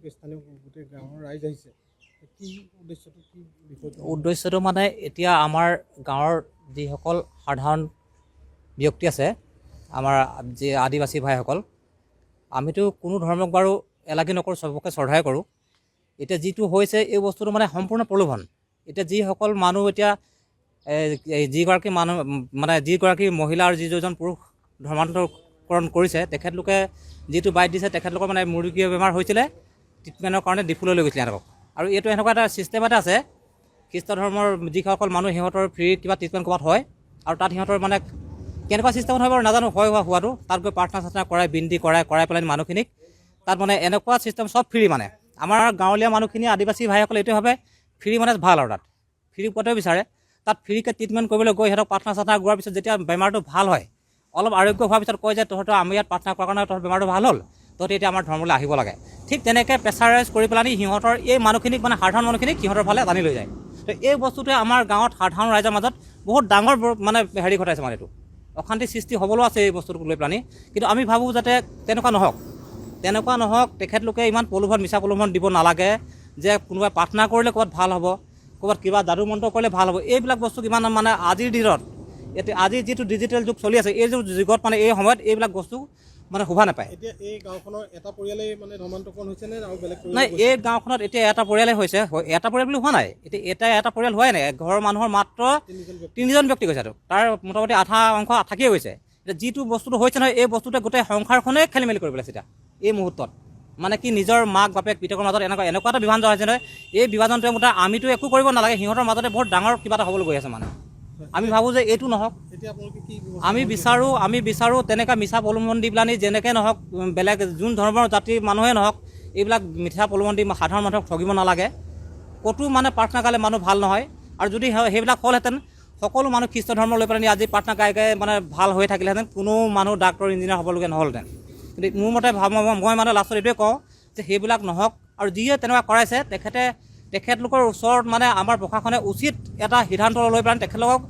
আপোনালোকে স্থানীয় গোটেই গাঁৱৰ ৰাইজ আহিছে, কি উদ্দেশ্যটো, কি বিষয়টো? উদ্দেশ্যটো মানে এতিয়া আমাৰ গাঁৱৰ যিসকল সাধাৰণ ব্যক্তি আছে, আমাৰ যি আদিবাসী ভাইসকল, আমিতো কোনো ধৰ্মক বাৰু এলাগী নকৰোঁ, চবকে শ্ৰদ্ধাই কৰোঁ। এতিয়া যিটো হৈছে এই বস্তুটো মানে সম্পূৰ্ণ প্ৰলোভন। এতিয়া যিসকল মানুহ এতিয়া যিগৰাকী মানুহ মানে যিগৰাকী মহিলা আৰু যিজন পুৰুষ ধৰ্মান্তৰকৰণ কৰিছে, তেখেতলোকে যিটো বাইট দিছে, তেখেতলোকৰ মানে মুৰ্গীৰ বেমাৰ হৈছিলে, ট্ৰিটমেণ্টৰ কাৰণে ডিফুলৈ লৈ গৈছিলে তেওঁলোকক। আৰু এইটো এনেকুৱা এটা ছিষ্টেম এটা আছে, খ্ৰীষ্ট ধৰ্মৰ যিসকল মানুহ সিহঁতৰ ফ্ৰী কিবা ট্ৰিটমেণ্ট ক'ৰবাত হয়, আৰু তাত সিহঁতৰ মানে কেনেকুৱা ছিষ্টেমত হয় বাৰু নাজানো, হোৱাটো তাত গৈ প্ৰাৰ্থনা চাৰ্থনা কৰাই, বিনতি কৰাই পেলাই মানুহখিনিক তাত মানে এনেকুৱা ছিষ্টেম চব ফ্ৰী। মানে আমাৰ গাঁৱলীয়া মানুহখিনি আদিবাসী ভাইসকলে এইটোৱে ভাবে ফ্ৰী মানে ভাল, আৰু তাত ফ্ৰী পোৱাটোৱে বিচাৰে। তাত ফ্ৰীকৈ ট্ৰিটমেণ্ট কৰিবলৈ গৈ সিহঁতক প্ৰাৰ্থনা চাৰ্থনা কৰাৰ পিছত যেতিয়া বেমাৰটো ভাল হয়, অলপ আৰোগ্য হোৱাৰ পিছত কয় যে তহঁতৰ আমি ইয়াত প্ৰাৰ্থনা কৰাৰ কাৰণে তহঁতৰ বেমাৰটো ভাল হ'ল, তহঁতি এতিয়া আমাৰ ধৰ্মলৈ আহিব লাগে। ঠিক তেনেকৈ প্ৰেছাৰাইজ কৰি পেলাই সিহঁতৰ এই মানুহখিনিক মানে সাধাৰণ মানুহখিনিক সিহঁতৰ ফালে টানি লৈ যায়। তো এই বস্তুটোৱে আমাৰ গাঁৱত সাধাৰণ ৰাইজৰ মাজত বহুত ডাঙৰ মানে হেৰি ঘটাইছে। মানে এইটো অশান্তি সৃষ্টি হ'বলৈও আছে এই বস্তুটোক লৈ পেলানি। কিন্তু আমি ভাবোঁ যাতে তেনেকুৱা নহওক, তেখেতলোকে ইমান প্ৰলোভন, মিছা প্ৰলোভন দিব নালাগে যে কোনোবাই প্ৰাৰ্থনা কৰিলে ক'ৰবাত ভাল হ'ব, ক'ৰবাত কিবা যাদু মন্ত্ৰ কৰিলে ভাল হ'ব। এইবিলাক বস্তু কিমান মানে আজিৰ দিনত, এতিয়া আজি যিটো ডিজিটেল যুগ চলি আছে, এই যুগত মানে এই সময়ত এইবিলাক বস্তু মানে শোভা নাপায়। এতিয়া এই গাঁওখনৰ এটা পৰিয়ালেই মানে ধৰ্মান্তৰকৰণ হৈছে নে আৰু বেলেগ নাই, এই গাঁওখনত এতিয়া এটা পৰিয়ালে হৈছে। এটা পৰিয়াল বুলি হোৱা নাই, এতিয়া এটা পৰিয়াল হোৱাই নাই। ঘৰৰ মানুহৰ মাত্ৰ 3জন ব্যক্তি গৈছে। তাৰ মোটামুটি আধা অংশ থাকিয়ে গৈছে। এতিয়া যিটো বস্তুটো হৈছে নহয়, এই বস্তুটোৱে গোটেই সংসাৰখনেই খেলি মেলি কৰি পেলাইছে এতিয়া এই মুহূৰ্তত। মানে কি নিজৰ মাক বাপেক পিতেকৰ মাজত এনেকুৱা এটা বিভাজন হৈছে নহয়, এই বিভাজনটোৱে মুঠতে আমিতো একো কৰিব নালাগে, সিহঁতৰ মাজতে বহুত ডাঙৰ কিবা এটা হ'বলৈ গৈ আছে। মানে আমি ভাবোঁ যে এইটো নহওক। আমি বিচাৰোঁ তেনেকুৱা মিছা প্ৰলোভন দি পেলানি যেনেকৈ নহওক, বেলেগ যোন ধৰ্মৰ জাতিৰ মানুহে নহওক, এইবিলাক মিঠা প্ৰলোভন দি সাধাৰণ মানুহক ঠগিব নালাগে। ক'তো মানে প্ৰাৰ্থনা গালে মানুহ ভাল নহয়। আৰু যদি সেইবিলাক হ'লহেঁতেন, সকলো মানুহ খ্ৰীষ্ট ধৰ্ম লৈ পেলানি আজি প্ৰাৰ্থনা গাই মানে ভাল হৈ থাকিলেহেঁতেন, কোনো মানুহ ডাক্তৰ ইঞ্জিনিয়াৰ হ'বলগীয়া নহ'লহেঁতেন। কিন্তু মোৰ মতে মই মানে লাষ্টত এইটোৱে কওঁ যে সেইবিলাক নহওক। আৰু যিয়ে তেনেকুৱা কৰাইছে, তেখেতলোকৰ ওচৰত মানে আমাৰ প্ৰশাসনে উচিত এটা সিদ্ধান্ত লৈ পেলাই তেখেতলোকক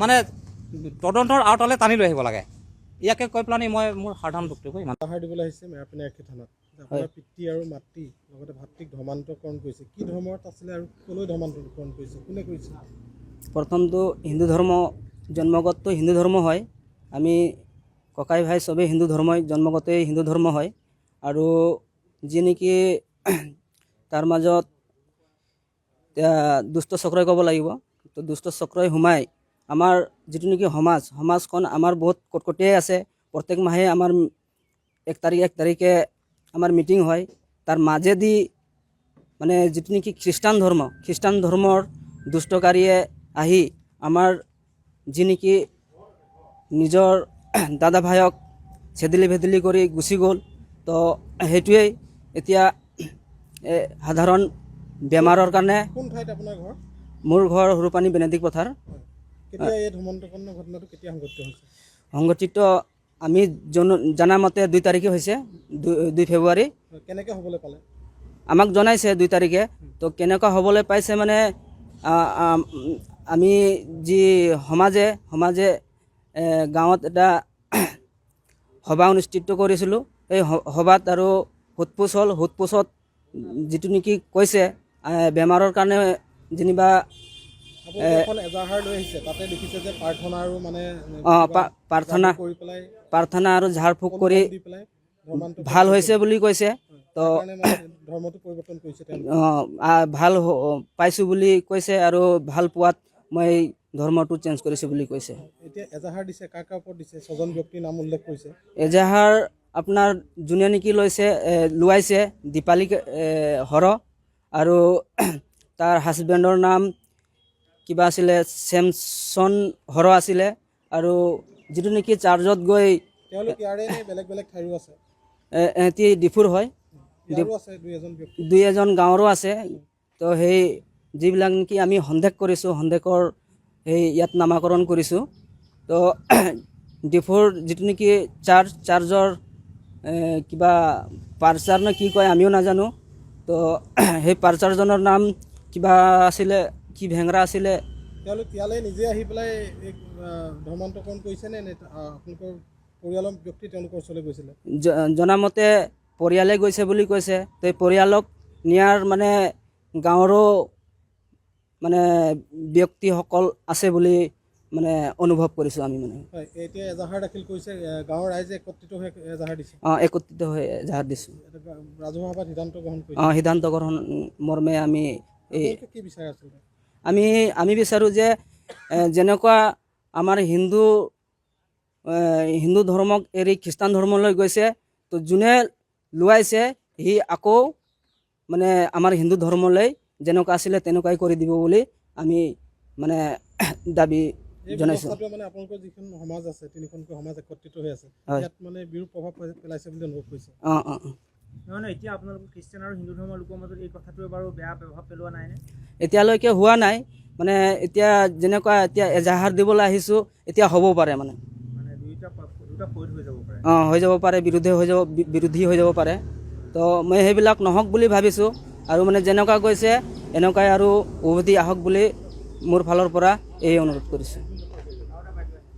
মানে তদন্তৰ আওতালৈ টানি লৈ আহিব লাগে। ইয়াকে কৈ পেলানি মই মোৰ সাধাৰণ বক্তব্য ইমান আহাৰ দিবলৈ আহিছে মেৰাপানী থানাত। আপোনাৰ পিতৃ আৰু মাতৃ লগতে ভাতৃক ধৰ্মান্তৰকৰণ কৰিছে। কি ধৰ্মত আছিলে আৰু ক'লৈ ধৰ্মান্তৰকৰণ কৰিছে, কোনে কৰিছে? প্ৰথমটো হিন্দু ধৰ্ম, জন্মগতটো হিন্দু ধৰ্ম হয়। আমি ককাই ভাই চবেই হিন্দু ধৰ্মই, জন্মগতেই হিন্দু ধৰ্ম হয়। আৰু যি নেকি তাৰ মাজত দুষ্ট চক্ৰই ক'ব লাগিব, তো দুষ্ট চক্ৰই সোমাই আমাৰ যিটো নেকি সমাজখন আমাৰ বহুত কটকটীয়াই আছে। প্ৰত্যেক মাহে আমাৰ 1 তাৰিখে আমাৰ মিটিং হয়। তাৰ মাজেদি মানে যিটো নেকি খ্ৰীষ্টান ধৰ্মৰ দুষ্টকাৰীয়ে আহি আমাৰ যি নেকি নিজৰ দাদা ভাইক চেদিলি ভেদিলি কৰি গুচি গ'ল। তো সেইটোৱেই এতিয়া সাধাৰণ বেমাৰৰ কাৰণে। কোন ঠাইত আপোনাৰ ঘৰ? মোৰ ঘৰ সৰুপানী বেনেডিক পথাৰ। কেতিয়া এই ধৰ্মান্তৰকৰণৰ ঘটনাটো কেতিয়া সংঘটিত হৈছে? সংগঠিত আমি জনামতে 2 তাৰিখে হৈছে, 2 ফেব্ৰুৱাৰী। কেনেকৈ হ'বলৈ পালে? আমাক জনাইছে 2 তাৰিখে। তো কেনেকুৱা হ'বলৈ পাইছে মানে আমি যি সমাজে গাঁৱত এটা সভা অনুষ্ঠিত কৰিছিলোঁ। এই সভাত আৰু সোধপোছত যিটো নেকি কৈছে বেমাৰৰ কাৰণে যেনিবা এজাহাৰ লৈ আহিছে, তাতে দেখিছে যে প্ৰাৰ্থনা আৰু মানে প্ৰাৰ্থনা আৰু ঝাৰ ফুক কৰি ভাল হৈছে বুলি কৈছে। তো ধৰ্মটো পৰিৱৰ্তন কৰিছে, ভাল পাইছোঁ বুলি কৈছে। আৰু ভাল পোৱাত মই ধৰ্মটো চেঞ্জ কৰিছোঁ বুলি কৈছে। এতিয়া এজাহাৰ দিছে, কাৰ ওপৰত দিছে? 6জন ব্যক্তিৰ নাম উল্লেখ কৰিছে। এজাহাৰ আপোনাৰ যোনে নেকি লোৱাইছে দীপালী হৰ, আৰু তাৰ হাজবেণ্ডৰ নাম কিবা আছিলে চেমছন হৰ আছিলে। আৰু যিটো নেকি চাৰ্জত গৈ তেওঁলোক ইয়াৰে বেলেগ ঠাইৰো আছে? এহেঁতি ডিফুৰ হয়, 2-এজন গাঁৱৰো আছে। তো সেই যিবিলাক নেকি আমি সন্দেহ কৰিছোঁ, সন্দেহৰ সেই ইয়াত নামাকৰণ কৰিছোঁ। তো ডিফুৰ যিটো নেকি চাৰ্জৰ কিবা পাৰ্চাৰ নে কি কয় আমিও নাজানো। তো সেই পাৰ্চাৰজনৰ নাম কিবা আছিলে, কি ভেংৰা আছিলে। তেওঁলোক ইয়ালৈ নিজে আহি পেলাই ধৰ্মান্তৰকৰণ কৰিছে নে আপোনালোকৰ পৰিয়ালৰ ব্যক্তি তেওঁলোকৰ ওচৰলৈ গৈছিলে? জনামতে পৰিয়ালে গৈছে বুলি কৈছে। তো পৰিয়ালক নিয়াৰ মানে গাঁৱৰো মানে ব্যক্তিসকল আছে বুলি মানে অনুভৱ কৰিছোঁ আমি মানে হয় এতিয়া এজাহাৰ দাখিল কৰিছে গাঁৱৰ ৰাইজে একত্ৰিত হৈ এজাহাৰ দিছে একত্ৰিত হৈ এজাহাৰ দিছোঁ ৰাজহুৱা সভাত সিদ্ধান্ত গ্ৰহণ কৰিছে সিদ্ধান্ত গ্ৰহণ মৰ্মে আমি এই আপোনালোকে কি বিচাৰে আচলতে আমি বিচাৰোঁ যে যেনেকুৱা আমাৰ হিন্দু ধৰ্মক এৰি খ্ৰীষ্টান ধৰ্মলৈ গৈছে তো যোনে লোৱাইছে সি আকৌ মানে আমাৰ হিন্দু ধৰ্মলৈ যেনেকুৱা আছিলে তেনেকুৱাই কৰি দিব বুলি আমি মানে দাবী এই জনাইছোঁ ব্যৱস্থাটোৱে মানে আপোনালোকৰ যিখন সমাজ আছে তিনিখনকৈ সমাজ একত্ৰিত হৈ আছে হয়। ইয়াত মানে বিৰূপ প্ৰভাৱ পেলাইছে বুলি অনুভৱ কৰিছে নহয় এতিয়া আপোনালোকৰ খ্ৰীষ্টান আৰু হিন্দু ধৰ্মৰ লোকৰ মাজত এই কথাটোৱে বাৰু বেয়া প্ৰভাৱ পেলোৱা নাইনে এতিয়ালৈকে হোৱা নাই মানে এতিয়া যেনেকুৱা এতিয়া এজাহাৰ দিবলৈ আহিছোঁ এতিয়া হ'ব পাৰে মানে মানে দুটা ফৈদ হৈ যাব পাৰে হৈ যাব পাৰে বিৰোধী হৈ যাব পাৰে তো মই সেইবিলাক নহওক বুলি ভাবিছোঁ আৰু মানে যেনেকুৱা গৈছে এনেকুৱাই আৰু উভতি আহক বুলি মোৰ ফালৰ পৰা এই অনুৰোধ কৰিছোঁ